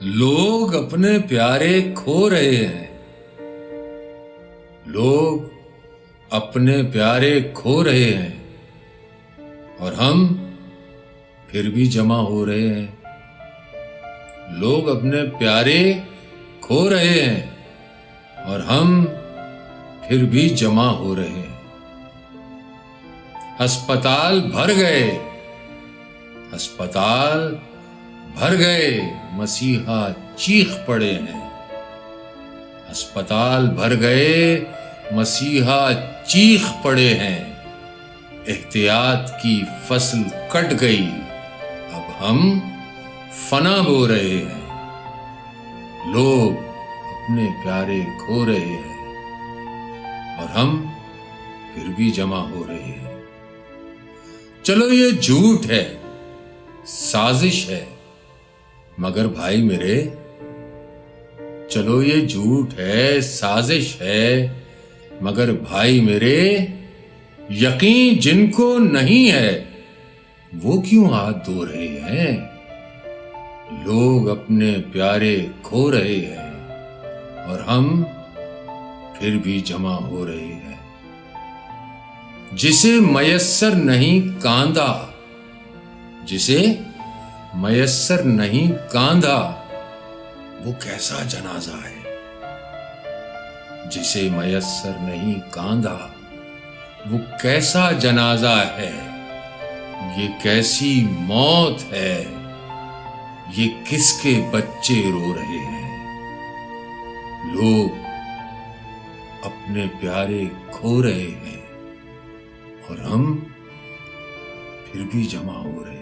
लोग अपने प्यारे खो रहे हैं। लोग अपने प्यारे खो रहे हैं और हम फिर भी जमा हो रहे हैं। लोग अपने प्यारे खो रहे हैं और हम फिर भी जमा हो रहे हैं। अस्पताल भर गए, अस्पताल भर गए, मसीहा चीख पड़े हैं। अस्पताल भर गए, मसीहा चीख पड़े हैं। एहतियात की फसल कट गई, अब हम फना बो रहे हैं। लोग अपने प्यारे खो रहे हैं और हम फिर भी जमा हो रहे हैं। चलो ये झूठ है, साजिश है, मगर भाई मेरे, चलो ये झूठ है, साजिश है, मगर भाई मेरे, यकीन जिनको नहीं है वो क्यों हाथ धो रहे हैं। लोग अपने प्यारे खो रहे हैं और हम फिर भी जमा हो रहे हैं। जिसे मयस्सर नहीं कांधा, जिसे मयस्सर नहीं कांधा, वो कैसा जनाजा है। जिसे मयस्सर नहीं कांधा, वो कैसा जनाजा है। ये कैसी मौत है, ये किसके बच्चे रो रहे हैं। लोग अपने प्यारे खो रहे हैं और हम फिर भी जमा हो रहे हैं।